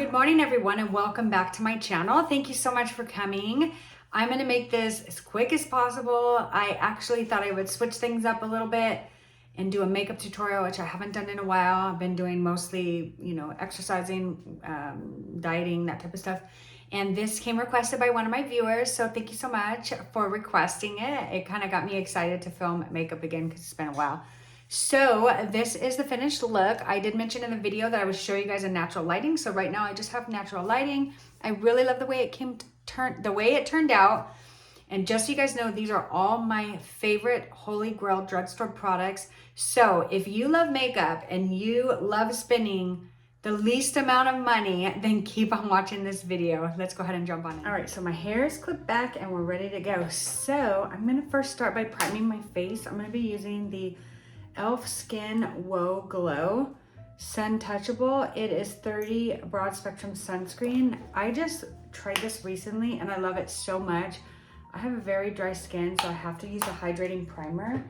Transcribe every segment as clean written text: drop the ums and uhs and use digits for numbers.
Good morning everyone and welcome back to my channel. Thank you so much for coming. I'm going to make this as quick as possible. I actually thought I would switch things up a little bit and do a makeup tutorial, which I haven't done in a while. I've been doing mostly, exercising, dieting, that type of stuff. And this came requested by one of my viewers, so thank you so much for requesting it. It kind of got me excited to film makeup again because it's been a while. So this is the finished look. I did mention in the video that I would show you guys a natural lighting. So right now I just have natural lighting. I really love the way it turned out. And just so you guys know, these are all my favorite Holy Grail drugstore products. So if you love makeup and you love spending the least amount of money, then keep on watching this video. Let's go ahead and jump on in. All right, so my hair is clipped back and we're ready to go. So I'm gonna first start by priming my face. I'm gonna be using the e.l.f. Skin Whoa Glow Sun Touchable. It is 30 broad spectrum sunscreen. I just tried this recently and I love it so much. I have a very dry skin, so I have to use a hydrating primer.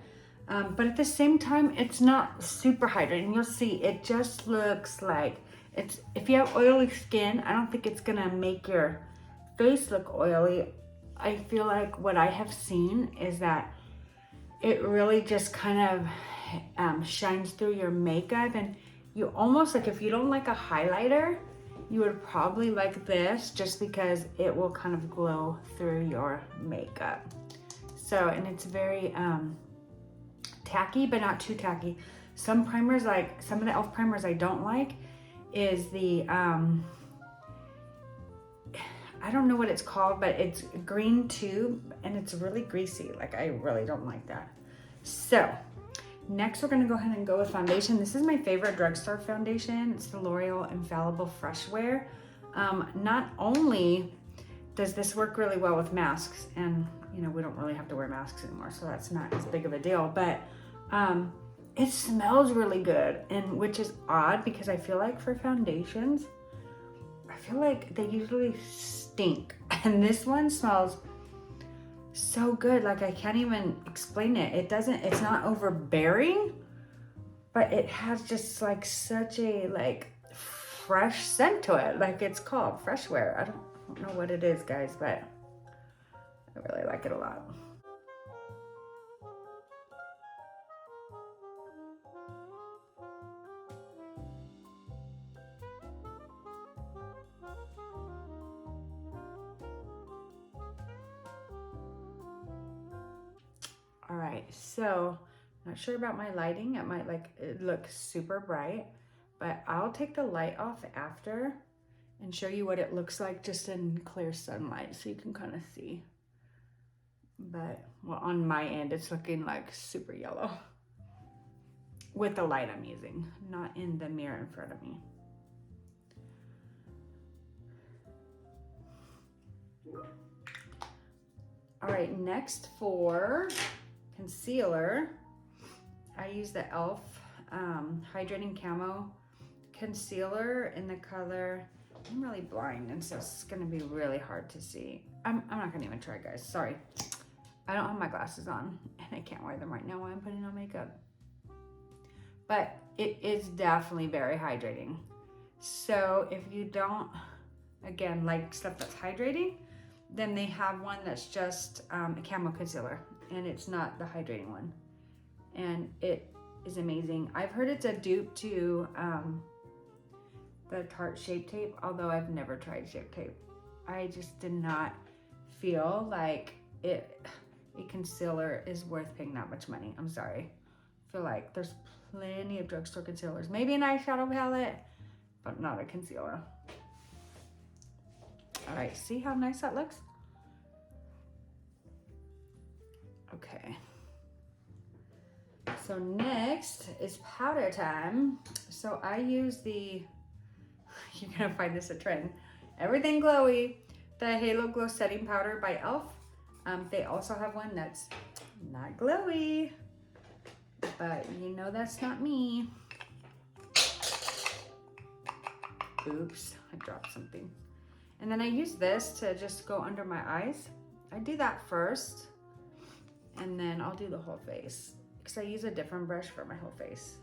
But at the same time, it's not super hydrating. You'll see, it just looks like it's, if you have oily skin, I don't think it's gonna make your face look oily. I feel like what I have seen is that it really just kind of shines through your makeup, and you almost, like, if you don't like a highlighter, you would probably like this just because it will kind of glow through your makeup. So, and it's very tacky, but not too tacky. Some primers, like some of the e.l.f. primers I don't like is the I don't know what it's called, but it's green tube and it's really greasy. Like, I really don't like that. So next we're gonna go ahead and go with foundation. This is my favorite drugstore foundation. It's the L'Oreal Infallible Fresh Wear. Not only does this work really well with masks, and we don't really have to wear masks anymore, so that's not as big of a deal, but it smells really good, and which is odd because I feel like for foundations, I feel like they usually stink, and this one smells so good. Like, I can't even explain it. It's not overbearing, but it has just like such a fresh scent to it. Like, it's called Fresh Wear. I don't know what it is, guys, but I really like it a lot. All right, so not sure about my lighting. It might it look super bright, but I'll take the light off after and show you what it looks like just in clear sunlight so you can kind of see. But well, on my end, it's looking like super yellow with the light I'm using, not in the mirror in front of me. All right, next for concealer, I use the e.l.f. Hydrating Camo concealer in the color, I'm really blind, and so it's gonna be really hard to see. I'm not gonna even try, guys, sorry. I don't have my glasses on and I can't wear them right now while I'm putting on makeup. But it is definitely very hydrating. So if you don't, again, like stuff that's hydrating, then they have one that's just a camo concealer, and it's not the hydrating one. And it is amazing. I've heard it's a dupe to the Tarte Shape Tape, although I've never tried Shape Tape. I just did not feel like a concealer is worth paying that much money. I'm sorry. I feel like there's plenty of drugstore concealers. Maybe an eyeshadow palette, but not a concealer. All right, see how nice that looks? Okay. So next is powder time. So I use the, you're gonna find this a trend, Everything Glowy, the Halo Glow Setting Powder by e.l.f. They also have one that's not glowy, but that's not me. Oops, I dropped something. And then I use this to just go under my eyes. I do that first, and then I'll do the whole face because I use a different brush for my whole face.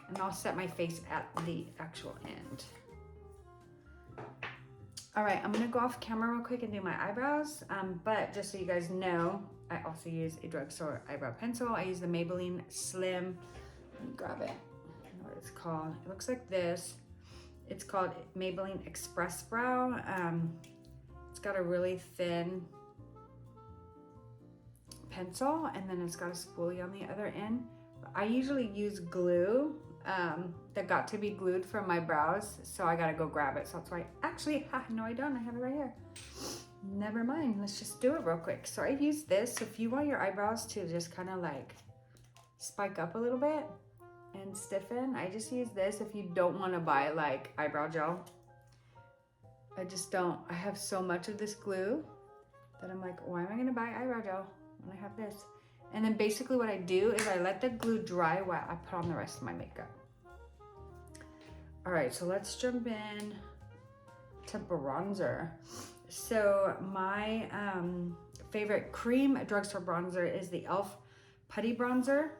And I'll set my face at the actual end. All right, I'm gonna go off camera real quick and do my eyebrows. But just so you guys know, I also use a Drugstore eyebrow pencil. I use the Maybelline Slim. Let me grab it. I don't know what it's called. It looks like this. It's called Maybelline Express Brow. It's got a really thin pencil, and then it's got a spoolie on the other end. I usually use glue that got to be glued from my brows, so I gotta go grab it. So that's why, actually, no I don't, I have it right here. Never mind, let's just do it real quick. So I use this. If you want your eyebrows to just kind of like spike up a little bit and stiffen, I just use this. If you don't want to buy like eyebrow gel, I just don't. I have so much of this glue that I'm like, why am I gonna buy eyebrow gel when I have this? And then basically what I do is I let the glue dry while I put on the rest of my makeup. All right, so let's jump in to bronzer. So my favorite cream Drugstore bronzer is the e.l.f. Putty bronzer.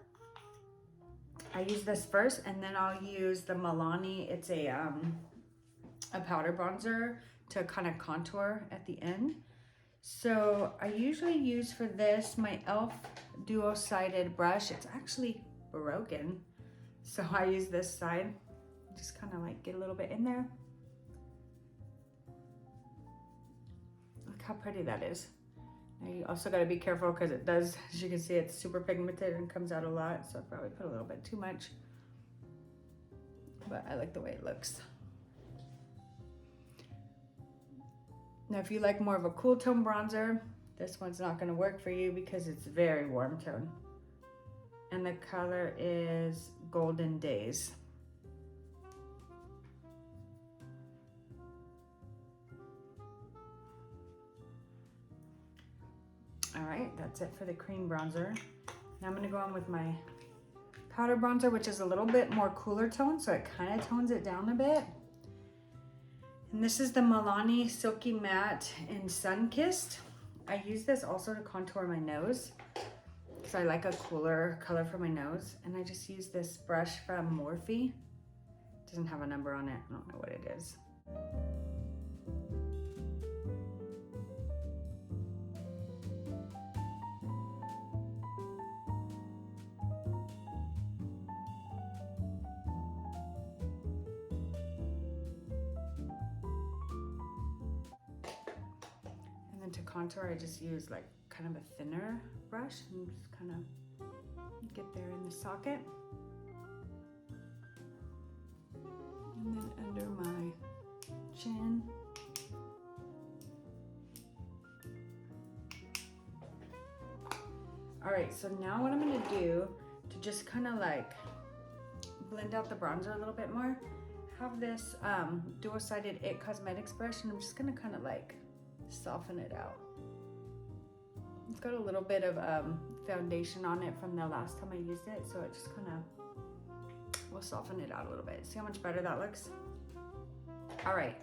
I use this first, and then I'll use the Milani. It's a powder bronzer to kind of contour at the end. So I usually use for this my e.l.f. duo-sided brush. It's actually broken, so I use this side. Just kind of like get a little bit in there. Look how pretty that is. Now you also got to be careful because it does, as you can see, it's super pigmented and comes out a lot. So I probably put a little bit too much, but I like the way it looks. Now, if you like more of a cool tone bronzer, this one's not going to work for you because it's very warm tone. And the color is Golden Days. All right, that's it for the cream bronzer. Now I'm gonna go on with my powder bronzer, which is a little bit more cooler tone, so it kind of tones it down a bit. And this is the Milani Silky Matte in Sun Kissed. I use this also to contour my nose because I like a cooler color for my nose. And I just use this brush from Morphe. It doesn't have a number on it, I don't know what it is. To contour, I just use like kind of a thinner brush and just kind of get there in the socket. And then under my chin. All right, so now what I'm gonna do to just kind of like blend out the bronzer a little bit more, have this dual-sided IT Cosmetics brush, and I'm just gonna kind of like soften it out. It's got a little bit of foundation on it from the last time I used it, so it just kind of will soften it out a little bit. See how much better that looks? All right,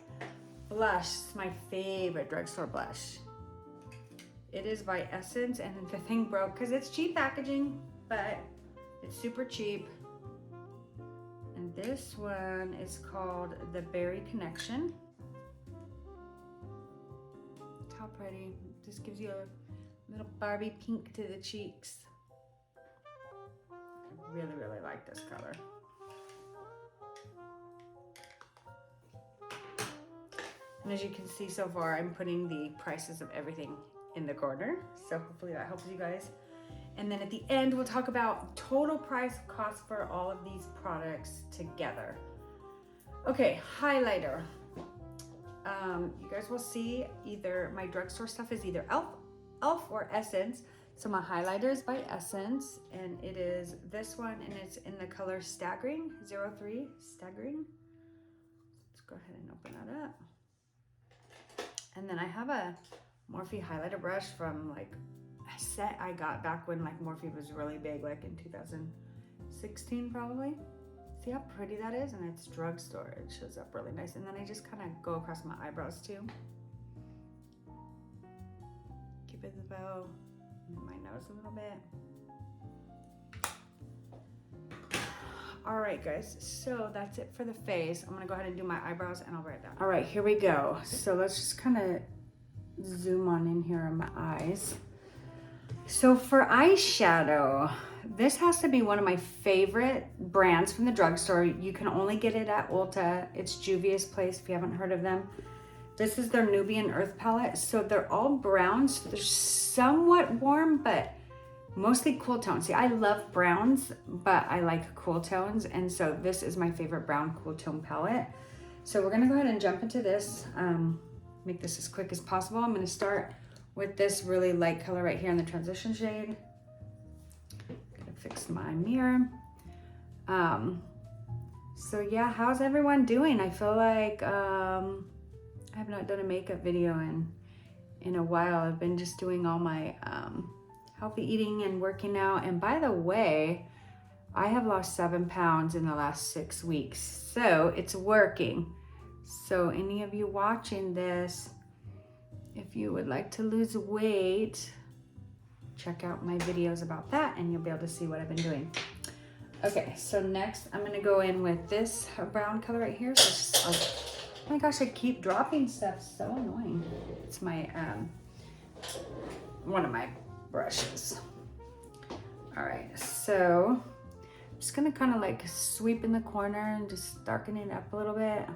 blush is my favorite Drugstore blush. It is by Essence, and the thing broke because it's cheap packaging, but it's super cheap. And this one is called the Berry Connection. How pretty. Just gives you a little Barbie pink to the cheeks. I really, really like this color. And as you can see so far, I'm putting the prices of everything in the corner. So hopefully that helps you guys. And then at the end, we'll talk about total price cost for all of these products together. Okay, highlighter. You guys will see either my Drugstore stuff is either e.l.f. or Essence. So my highlighter is by Essence, and it is this one, and it's in the color Staggering, 03 Staggering. Let's go ahead and open that up. And then I have a Morphe highlighter brush from like a set I got back when like Morphe was really big, like in 2016 probably. See how pretty that is? And it's Drugstore. It shows up really nice. And then I just kind of go across my eyebrows too. Keep it the bow. And my nose a little bit. All right, guys, so that's it for the face. I'm gonna go ahead and do my eyebrows and I'll be right back. All right, here we go. So let's just kind of zoom on in here on my eyes. So for eyeshadow, this has to be one of my favorite brands from the drugstore. You can only get it at Ulta. It's Juvia's place if you haven't heard of them. This is their Nubian Earth palette. So they're all browns. They're somewhat warm, but mostly cool tones. See, I love browns, but I like cool tones. And so this is my favorite brown cool tone palette. So we're gonna go ahead and jump into this. Make this as quick as possible. I'm gonna start with this really light color right here in the transition shade. Gonna fix my mirror. So yeah, how's everyone doing? I feel like I have not done a makeup video in a while. I've been just doing all my healthy eating and working out. And by the way, I have lost 7 pounds in the last 6 weeks. So it's working. So any of you watching this, if you would like to lose weight, check out my videos about that and you'll be able to see what I've been doing. Okay, so next I'm gonna go in with this brown color right here. So oh my gosh, I keep dropping stuff, so annoying. It's my, one of my brushes. All right, so I'm just gonna kind of like sweep in the corner and just darken it up a little bit.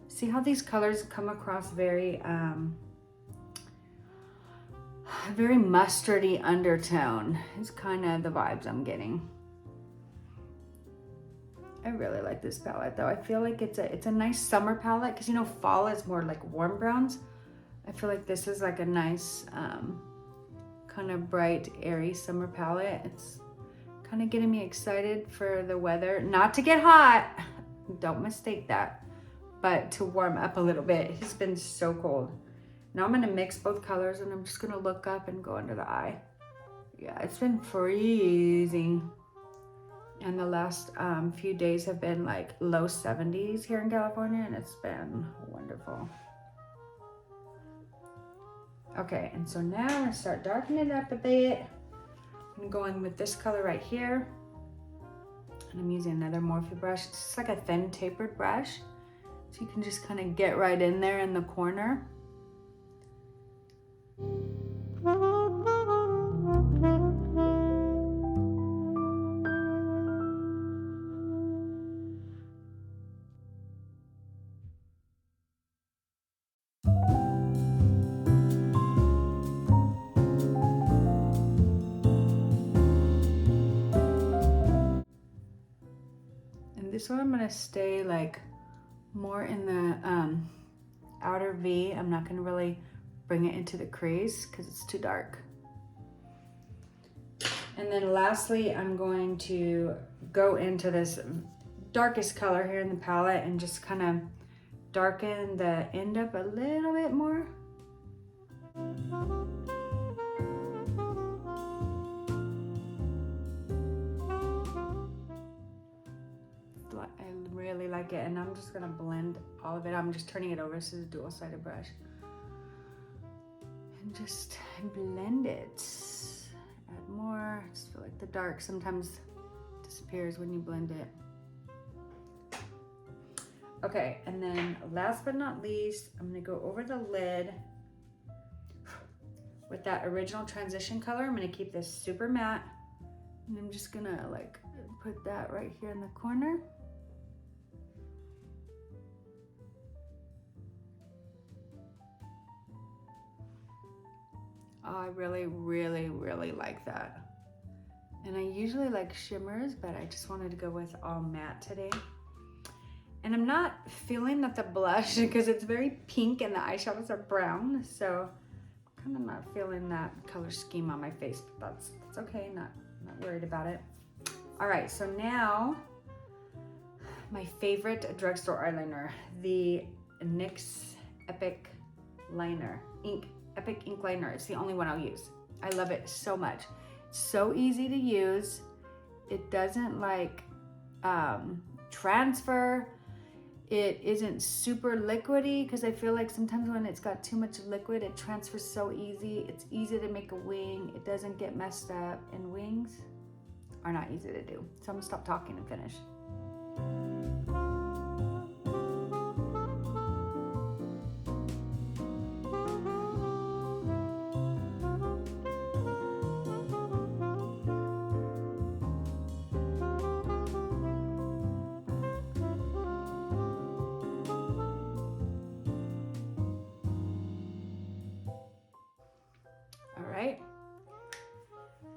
See how these colors come across very, very mustardy undertone. It's kind of the vibes I'm getting. I really like this palette though. I feel like it's a nice summer palette because you know fall is more like warm browns. I feel like this is like a nice kind of bright airy summer palette. It's kind of getting me excited for the weather. Not to get hot, don't mistake that, but to warm up a little bit. It's been so cold. Now I'm gonna mix both colors and I'm just gonna look up and go under the eye. Yeah, it's been freezing. And the last few days have been like low 70s here in California and it's been wonderful. Okay, and so now I'm gonna start darkening it up a bit. I'm going with this color right here. And I'm using another Morphe brush. It's just like a thin tapered brush. So you can just kind of get right in there in the corner. This one I'm gonna stay like more in the outer V. I'm not gonna really bring it into the crease because it's too dark. And then lastly, I'm going to go into this darkest color here in the palette and just kind of darken the end up a little bit more. I really like it, and I'm just gonna blend all of it. I'm just turning it over. This is a dual-sided brush. And just blend it. Add more. I just feel like the dark sometimes disappears when you blend it. Okay, and then last but not least, I'm gonna go over the lid with that original transition color. I'm gonna keep this super matte, and I'm just gonna like put that right here in the corner. Oh, I really, really, really like that. And I usually like shimmers, but I just wanted to go with all matte today. And I'm not feeling that the blush, because it's very pink and the eyeshadows are brown, so I'm kind of not feeling that color scheme on my face, but that's okay, not worried about it. All right, so now my favorite drugstore eyeliner, the NYX Epic Liner, Epic Ink Liner. It's the only one I'll use. I love it so much. It's so easy to use. It doesn't like transfer. It isn't super liquidy because I feel like sometimes when it's got too much liquid, it transfers so easy. It's easy to make a wing. It doesn't get messed up. And wings are not easy to do. So I'm gonna stop talking and finish. All right.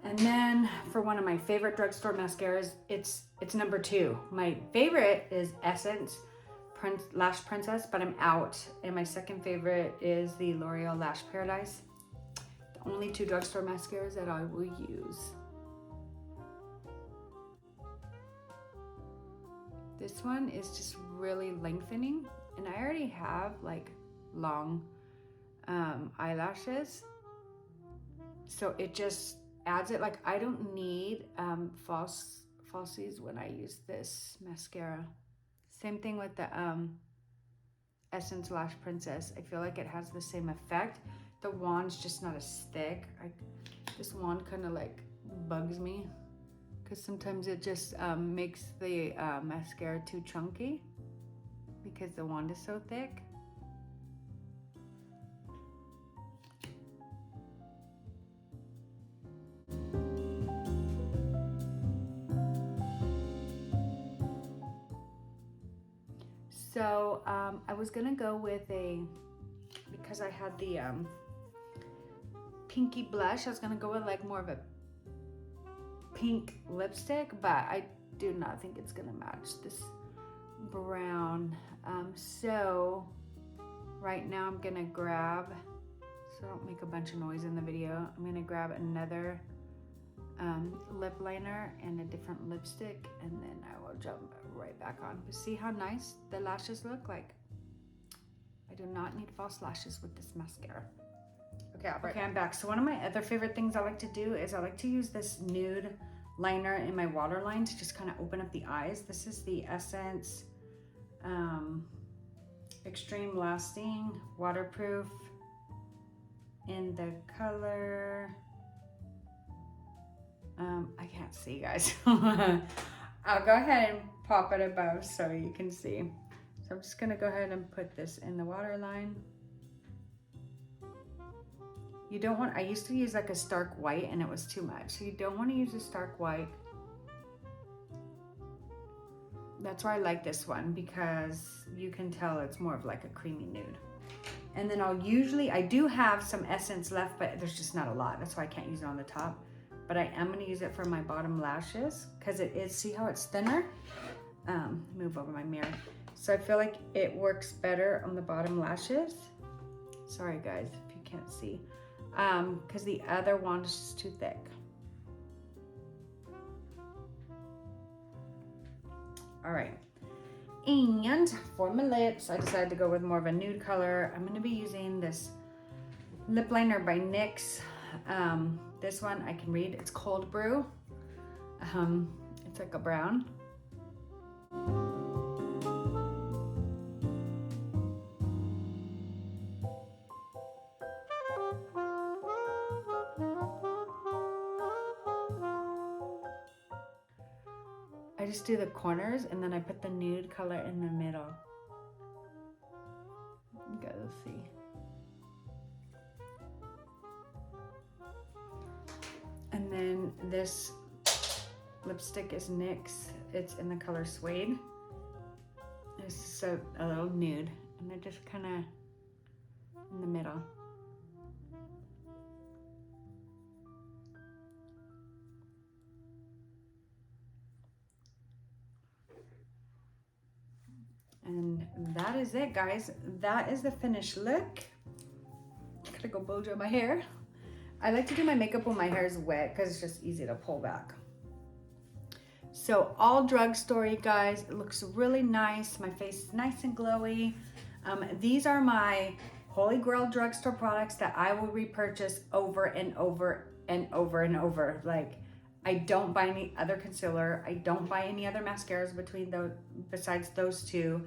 And then for one of my favorite drugstore mascaras, it's number 2. My favorite is Essence Lash Princess, but I'm out. And my second favorite is the L'Oreal Lash Paradise. The only 2 drugstore mascaras that I will use. This one is just really lengthening, and I already have like long eyelashes. So it just adds it. Like I don't need falsies when I use this mascara. Same thing with the Essence Lash Princess. I feel like it has the same effect. The wand's just not as thick. This wand kind of like bugs me because sometimes it just makes the mascara too chunky because the wand is so thick. So I was gonna go with because I had the pinky blush, I was gonna go with like more of a pink lipstick, but I do not think it's gonna match this brown. So right now I'm gonna grab, so I don't make a bunch of noise in the video, I'm gonna grab another lip liner and a different lipstick, and then I will jump right back on. But see how nice the lashes look like? I do not need false lashes with this mascara. Okay, I'm back. So one of my other favorite things I like to do is I like to use this nude liner in my waterline to just kind of open up the eyes. This is the Essence Extreme Lasting Waterproof in the color, I can't see, guys. I'll go ahead and pop it above so you can see. So I'm just gonna go ahead and put this in the waterline. You don't want, I used to use like a stark white and it was too much. So you don't want to use a stark white. That's why I like this one, because you can tell it's more of like a creamy nude. And then I do have some Essence left, but there's just not a lot. That's why I can't use it on the top. But I am gonna use it for my bottom lashes because it is, see how it's thinner? Move over my mirror. So I feel like it works better on the bottom lashes. Sorry guys, if you can't see. Because the other wand is just too thick. All right, and for my lips, I decided to go with more of a nude color. I'm gonna be using this lip liner by NYX. This one I can read, it's Cold Brew. It's like a brown. I just do the corners and then I put the nude color in the middle. You guys will see. And then this lipstick is NYX. It's in the color Suede. It's just a little nude, and they're just kind of in the middle. And that is it, guys. That is the finished look. I gotta go blow dry my hair. I like to do my makeup when my hair is wet because it's just easy to pull back. So all drugstore, guys. It looks really nice. My face is nice and glowy. These are my holy grail drugstore products that I will repurchase over and over and over and over. Like, I don't buy any other concealer. I don't buy any other mascaras besides those two.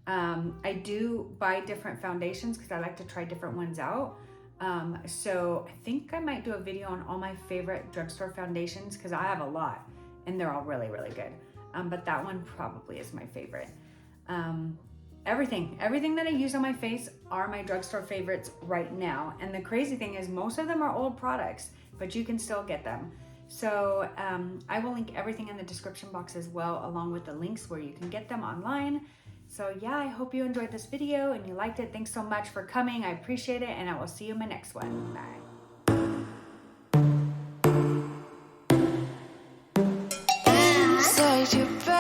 I do buy different foundations because I like to try different ones out. So I think I might do a video on all my favorite drugstore foundations because I have a lot. and they're all really, really good. But that one probably is my favorite. Everything that I use on my face are my drugstore favorites right now. And the crazy thing is most of them are old products, but you can still get them. So I will link everything in the description box as well, along with the links where you can get them online. So yeah, I hope you enjoyed this video and you liked it. Thanks so much for coming. I appreciate it, and I will see you in my next one. Bye. Inside your bed.